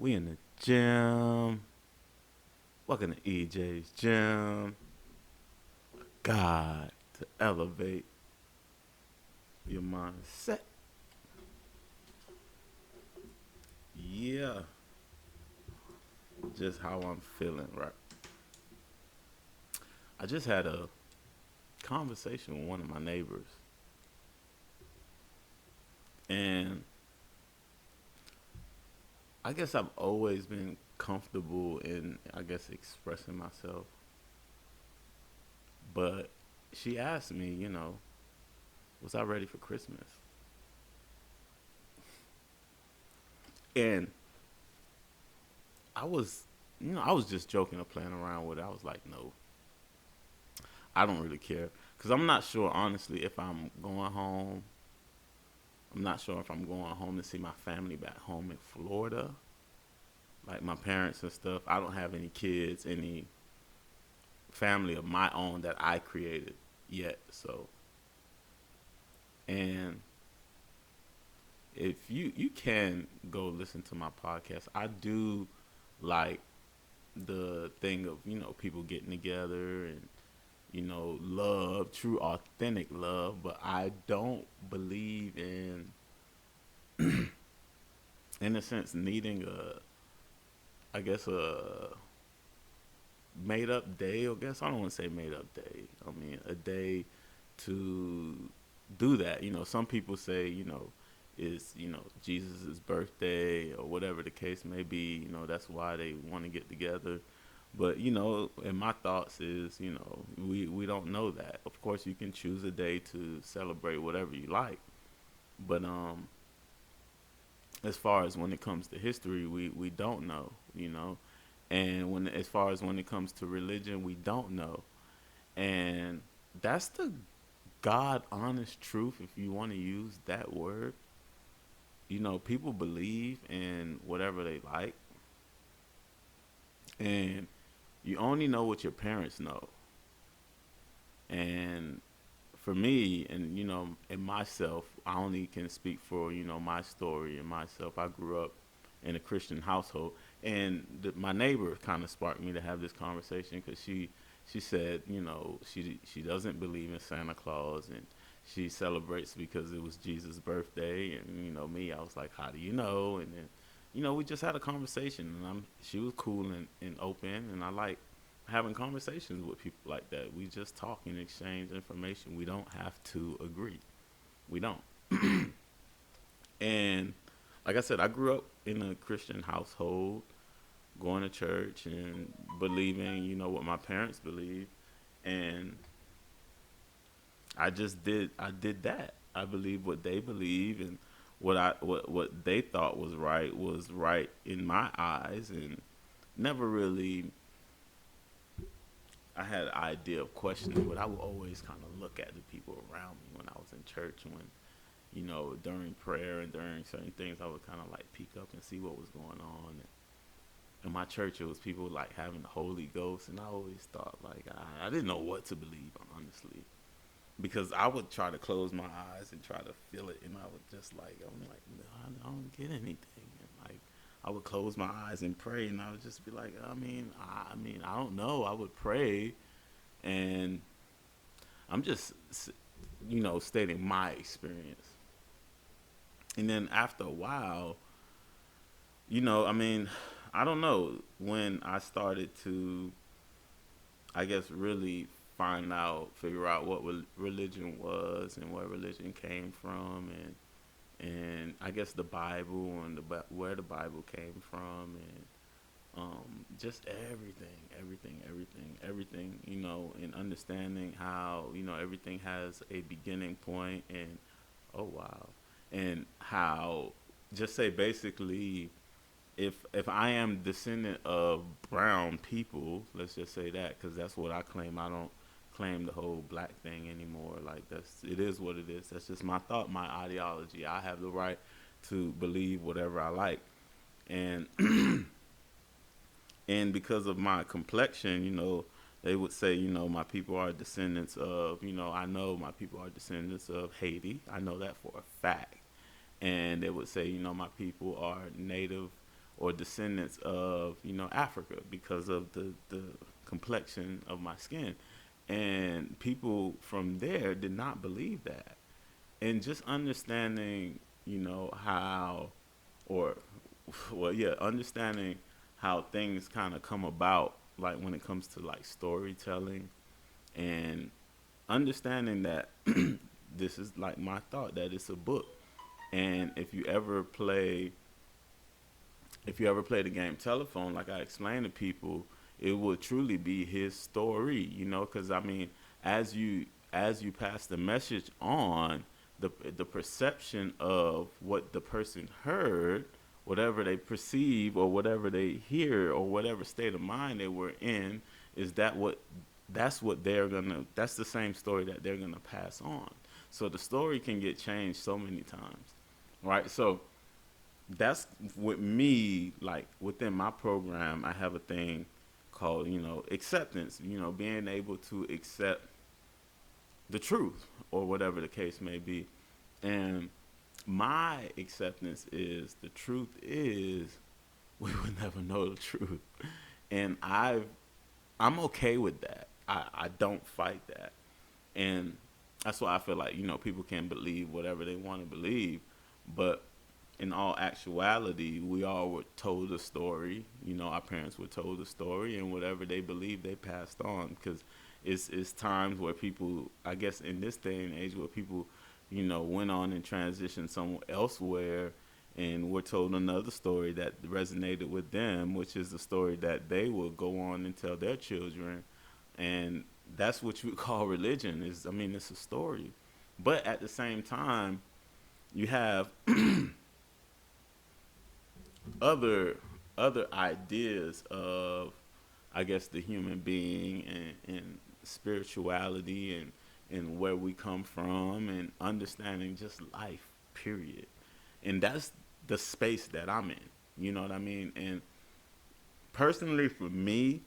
We in the gym. Welcome to EJ's Gym. God to elevate your mindset. Yeah, just how I'm feeling, right? I just had a conversation with one of my neighbors, and I guess I've always been comfortable in, I guess, expressing myself. But she asked me, was I ready for Christmas? And I was, I was just joking or playing around with it. I was like, no, I don't really care. Because I'm not sure, honestly, if I'm going home. I'm not sure if I'm going home to see my family back home in Florida, like my parents and stuff. I don't have any kids, any family of my own that I created yet. So, and if you can go listen to my podcast, I do like the thing of people getting together and love, true authentic love, but I don't believe in a sense needing a, I guess, a made up day. I guess I don't want to say made up day. I mean a day to do that. Some people say is Jesus' birthday or whatever the case may be. That's why they want to get together. But and my thoughts is we don't know that. Of course, you can choose a day to celebrate whatever you like, but as far as when it comes to history, we don't know. And when as far as when it comes to religion, we don't know. And that's the God honest truth, if you want to use that word. People believe in whatever they like, and you only know what your parents know. And for me, and and myself, I only can speak for my story and myself. I grew up in a Christian household, and my neighbor kind of sparked me to have this conversation because she said she doesn't believe in Santa Claus, and she celebrates because it was Jesus' birthday. And me, I was like, how do you know? And then we just had a conversation, and she was cool and open, and I like having conversations with people like that. We just talk and exchange information. We don't have to agree. We don't. And like I said, I grew up in a Christian household, going to church and believing, what my parents believe. And I did that. I believe what they believe, and what they thought was right in my eyes, and never really I had an idea of questioning, but I would always kind of look at the people around me when I was in church. When during prayer and during certain things, I would kind of like peek up and see what was going on. And in my church, it was people like having the Holy Ghost, and I always thought like I didn't know what to believe, honestly, because I would try to close my eyes and try to feel it, and I would just like I'm like no, I don't get anything, and like I would close my eyes and pray, and I would just be like, I mean, I don't know. I would pray, and I'm just stating my experience. And then after a while, I mean, I don't know when I started to, I guess, really figure out what religion was and where religion came from, and I guess the Bible and where the Bible came from, and just everything, and understanding how everything has a beginning point, and oh wow, and how just say basically if I am descendant of brown people, let's just say that because that's what I claim. I don't claim the whole black thing anymore. Like that's it is what it is. That's just my thought, my ideology. I have the right to believe whatever I like, and and because of my complexion, they would say, my people are descendants of, I know my people are descendants of Haiti. I know that for a fact. And they would say, my people are native or descendants of, Africa because of the complexion of my skin. And people from there did not believe that. And just understanding, how, or, well, yeah, understanding how things kind of come about, like when it comes to like storytelling, and understanding that this is like my thought that it's a book. And if you ever play the game telephone, like I explained to people, it will truly be his story, because I mean, as you as you pass the message on, the perception of what the person heard, whatever they perceive or whatever they hear or whatever state of mind they were in, is that's the same story that they're gonna pass on. So the story can get changed so many times, right? So that's with me, like within my program I have a thing called, acceptance, being able to accept the truth or whatever the case may be. And my acceptance is the truth is we would never know the truth. And I'm okay with that. I don't fight that. And that's why I feel like, people can believe whatever they want to believe, but in all actuality, we all were told a story. Our parents were told a story, and whatever they believed, they passed on. Because it's times where people, I guess, in this day and age, where people, went on and transitioned somewhere elsewhere, and were told another story that resonated with them, which is the story that they will go on and tell their children. And that's what you would call religion. Is, I mean, it's a story, but at the same time, you have other other ideas of, I guess, the human being, and spirituality, and where we come from, and understanding just life, period. And that's the space that I'm in. You know what I mean? And personally, for me,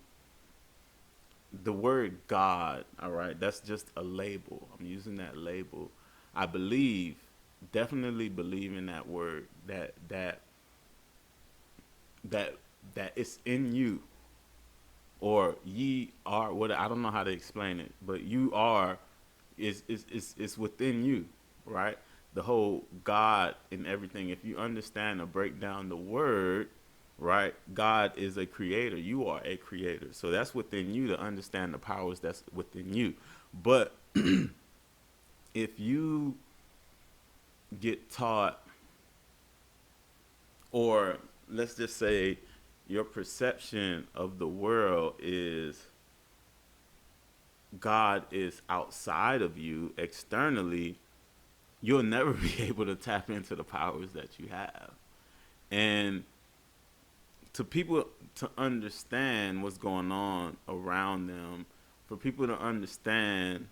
the word God, all right, that's just a label. I'm using that label. I believe, definitely believe in that word, that that it's in you, or ye are, what, I don't know how to explain it, but you are, is within you, right? The whole God and everything. If you understand or break down the word, right? God is a creator. You are a creator. So that's within you to understand the powers that's within you. But if you get taught, or let's just say your perception of the world is God is outside of you externally, you'll never be able to tap into the powers that you have. And to people to understand what's going on around them, for people to understand,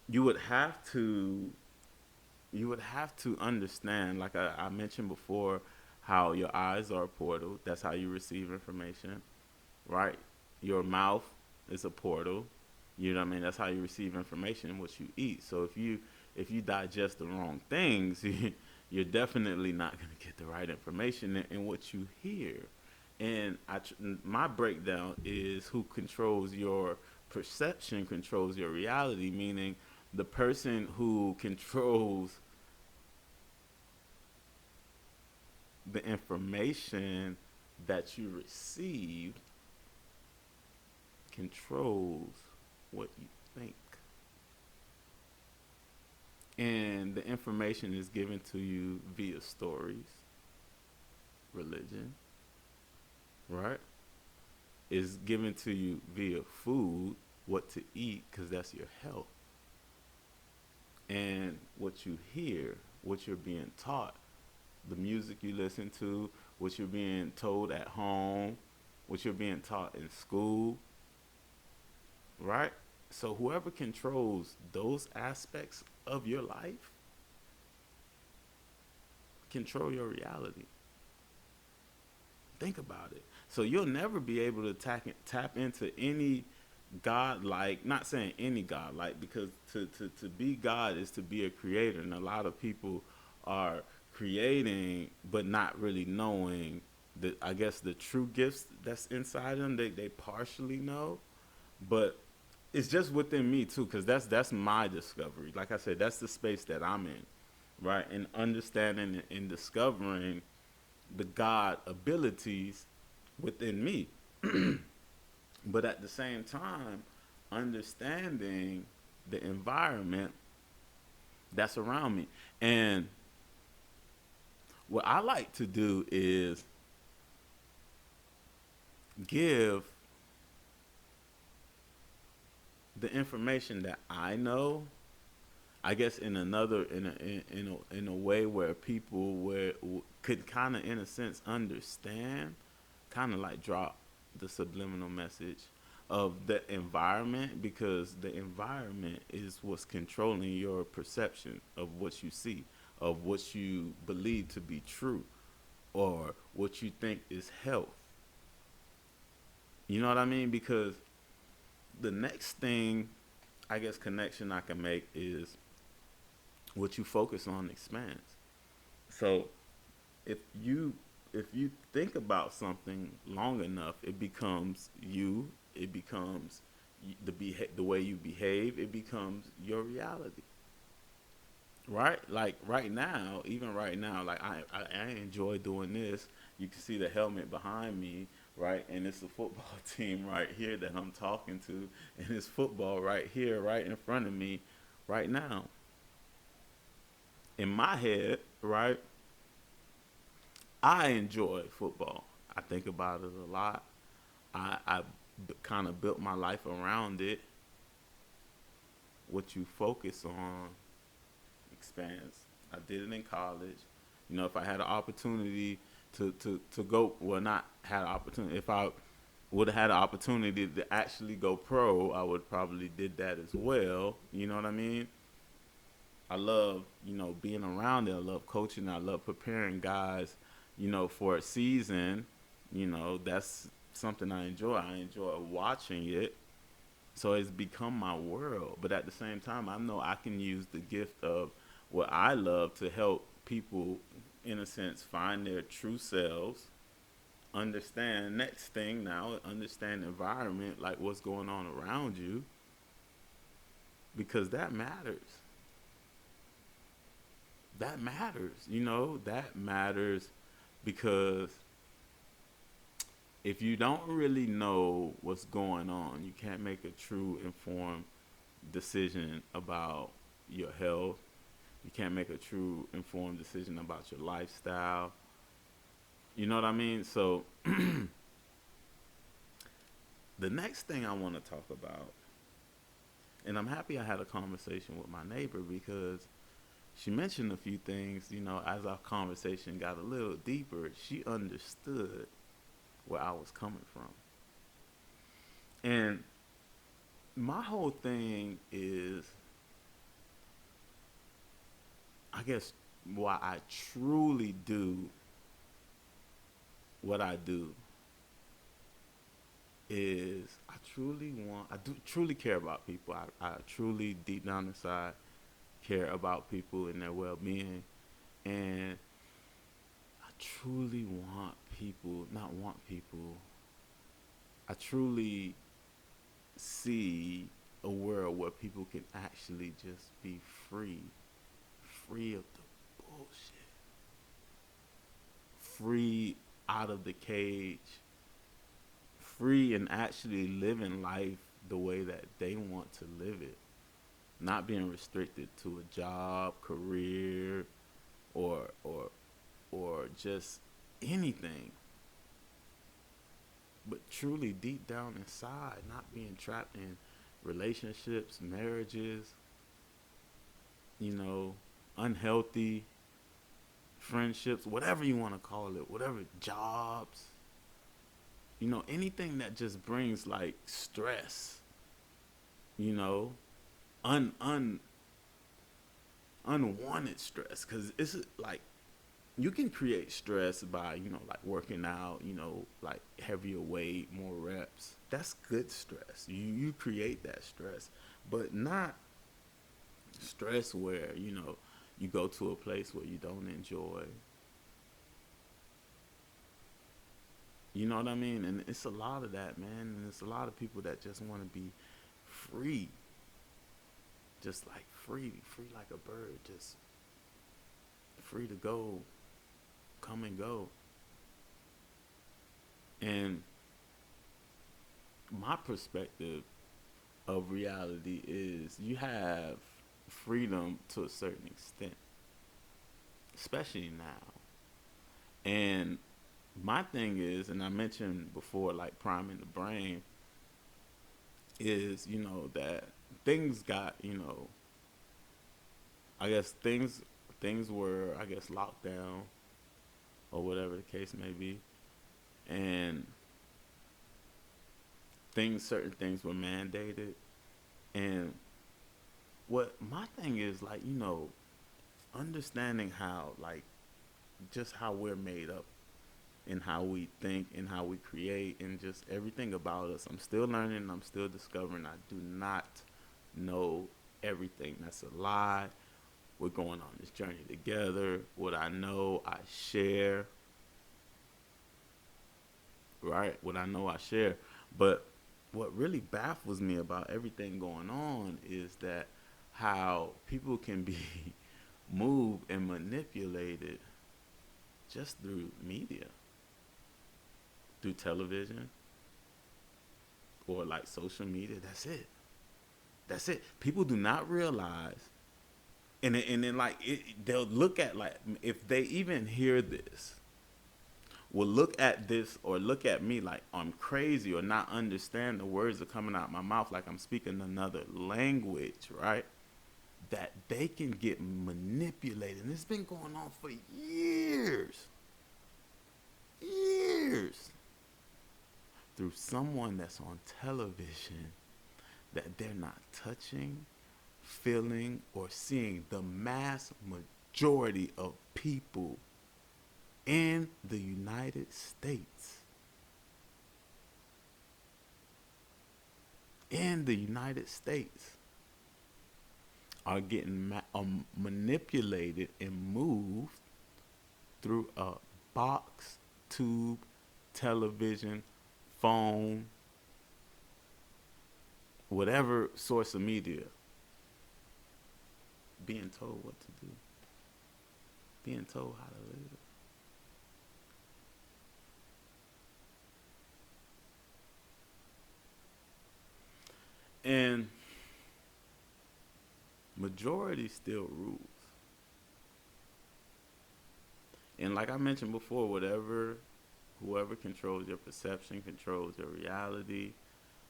you would have to understand, like I mentioned before, how your eyes are a portal. That's how you receive information, right? Your mouth is a portal. You know what I mean? That's how you receive information, what you eat. So if you digest the wrong things, you're definitely not going to get the right information in what you hear. And my breakdown is, who controls your perception controls your reality, meaning the person who controls the information that you receive controls what you think. And the information is given to you via stories, religion, right? Is given to you via food, what to eat, because that's your health. And what you hear, what you're being taught, the music you listen to, what you're being told at home, what you're being taught in school, right? So whoever controls those aspects of your life control your reality. Think about it. So you'll never be able to tap into any God, like, not saying any God, like, because to be God is to be a creator, and a lot of people are creating but not really knowing the, I guess, the true gifts that's inside them. They partially know, but it's just within me too, because that's my discovery. Like I said, that's the space that I'm in, right? And understanding and discovering the God abilities within me, but at the same time, understanding the environment that's around me. And what I like to do is give the information that I know, I guess, in another, in a way where people could kind of, in a sense, understand, kind of like drop the subliminal message of the environment, because the environment is what's controlling your perception of what you see, of what you believe to be true, or what you think is health. You know what I mean? Because the next thing, I guess, connection I can make is what you focus on expands. So if you if you think about something long enough, it becomes you. It becomes the way you behave. It becomes your reality, right? Like right now, even right now, like I enjoy doing this. You can see the helmet behind me, right? And it's a football team right here that I'm talking to, and it's football right here, right in front of me, right now. In my head, right? I enjoy football. I think about it a lot. I kind of built my life around it. What you focus on expands. I did it in college. You know, if I had an opportunity to go, well, not had an opportunity, if I would have had an opportunity to actually go pro, I would probably did that as well. You know what I mean? I love, being around it. I love coaching. I love preparing guys, for a season. That's something I enjoy. I enjoy watching it. So it's become my world. But at the same time, I know I can use the gift of what I love to help people, in a sense, find their true selves, understand next thing now, understand the environment, like what's going on around you, because that matters. That matters because if you don't really know what's going on, you can't make a true informed decision about your health. You can't make a true informed decision about your lifestyle. You know what I mean? So the next thing I want to talk about, and I'm happy I had a conversation with my neighbor because she mentioned a few things, as our conversation got a little deeper, she understood where I was coming from. And my whole thing is, I guess, why I truly do what I do is I do truly care about people. I truly, deep down inside, care about people and their well-being. And I truly not want people, I truly see a world where people can actually just be free of the bullshit, free out of the cage, free and actually living life the way that they want to live it, not being restricted to a job, career, or just anything, but truly deep down inside, not being trapped in relationships, marriages, you know, unhealthy friendships, whatever you want to call it, whatever, jobs, anything that just brings like stress, you know, un un unwanted stress, because it's like you can create stress by, like working out, like heavier weight, more reps. That's good stress. You create that stress, but not stress where, You go to a place where you don't enjoy. You know what I mean? And it's a lot of that, man. And it's a lot of people that just want to be free. Just like free, free like a bird, just free to go, come and go. And my perspective of reality is you have freedom to a certain extent, especially now. And my thing is, and I mentioned before, like priming the brain, is, that things got, I guess things were, I guess, locked down or whatever the case may be. And certain things were mandated. And what my thing is, like, understanding how, like, just how we're made up and how we think and how we create and just everything about us. I'm still learning, I'm still discovering. I do not know everything. That's a lie. We're going on this journey together. What I know, I share. Right? What I know, I share. But what really baffles me about everything going on is that how people can be moved and manipulated just through media, through television, or like social media. That's it. That's it. People do not realize, and then like they'll look at, like, if they even hear this, will look at this or look at me like I'm crazy or not understand the words that are coming out my mouth like I'm speaking another language, right? That they can get manipulated. And it's been going on for years. Years. Through someone that's on television that they're not touching, feeling, or seeing the mass majority of people in the United States. In the United States are getting manipulated and moved through a box, tube, television, phone, whatever source of media, being told what to do, being told how to live. And majority still rules. And like I mentioned before, whoever controls your perception controls your reality.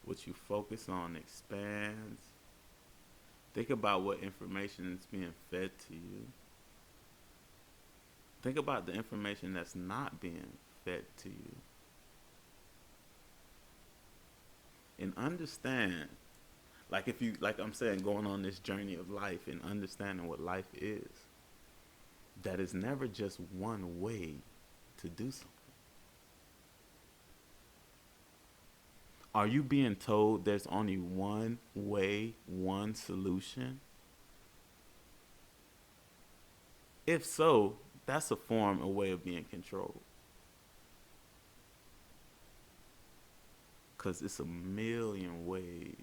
What you focus on expands. Think about what information is being fed to you. Think about the information that's not being fed to you. And understand, like I'm saying, going on this journey of life and understanding what life is, that is never just one way to do something. Are you being told there's only one way, one solution? If so, that's a form, a way of being controlled. Because it's a million ways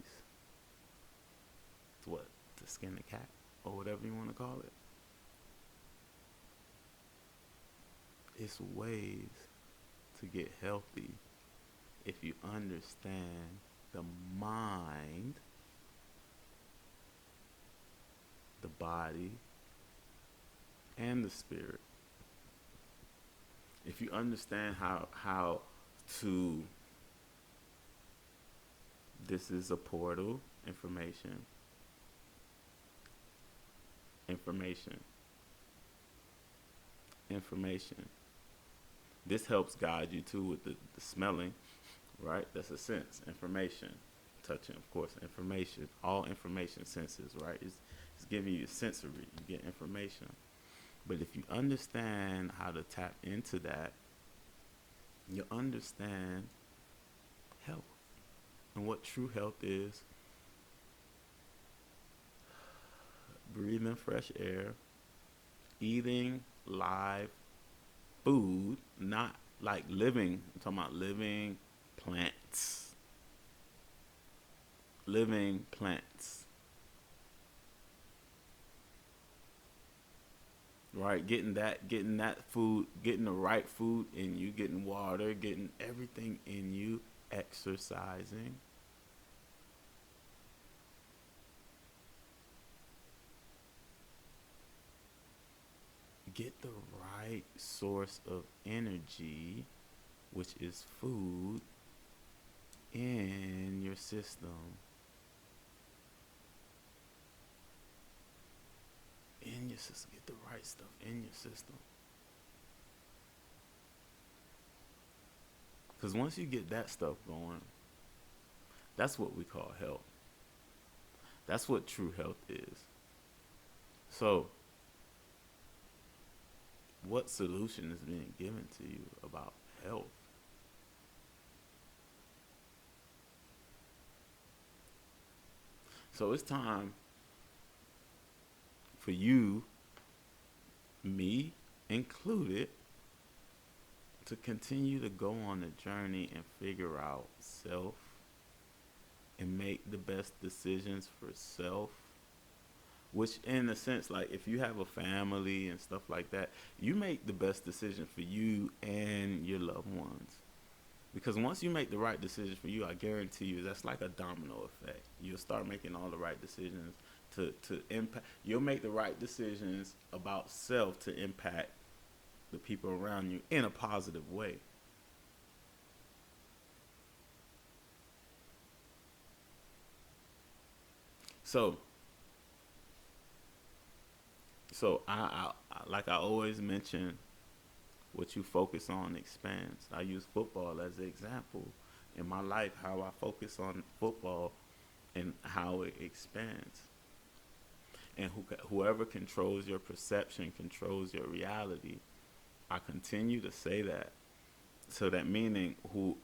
to skin a cat, or whatever you want to call it. It's ways to get healthy if you understand the mind, the body, and the spirit. If you understand how to, this is a portal, information. This helps guide you too with the smelling, right? That's a sense. Information. Touching, of course, information. All information senses, right? It's giving you sensory. You get information. But if you understand how to tap into that, you understand health. And what true health is: breathing fresh air, eating live food, not like living. I'm talking about living plants. Living plants. Right? Getting that food, getting the right food in you, getting water, getting everything in you, exercising. Get the right source of energy, which is food, in your system. In your system. Get the right stuff in your system. Because once you get that stuff going, that's what we call health. That's what true health is. So, what solution is being given to you about health? So, it's time for you, me included, to continue to go on the journey and figure out self and make the best decisions for self. Which, in a sense, like if you have a family and stuff like that, you make the best decision for you and your loved ones. Because once you make the right decision for you, I guarantee you that's like a domino effect. You'll start making all the right decisions to impact. You'll make the right decisions about self to impact the people around you in a positive way. So, like I always mention, what you focus on expands. I use football as an example in my life, how I focus on football and how it expands. And whoever controls your perception controls your reality. I continue to say that. So that meaning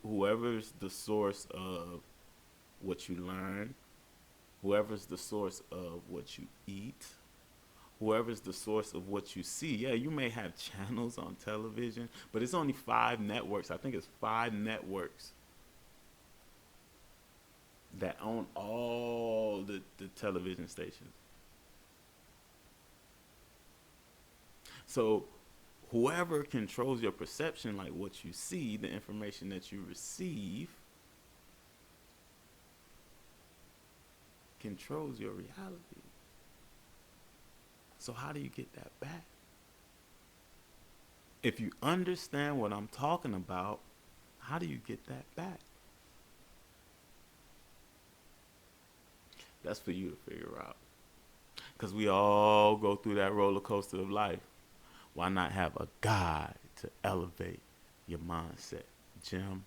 whoever's the source of what you learn, whoever's the source of what you eat, whoever's the source of what you see. Yeah, you may have channels on television, but it's only five networks. I think it's five networks that own all the television stations. So whoever controls your perception, like what you see, the information that you receive, controls your reality. So how do you get that back? If you understand what I'm talking about, how do you get that back? That's for you to figure out. Because we all go through that roller coaster of life. Why not have a guide to elevate your mindset? Jim,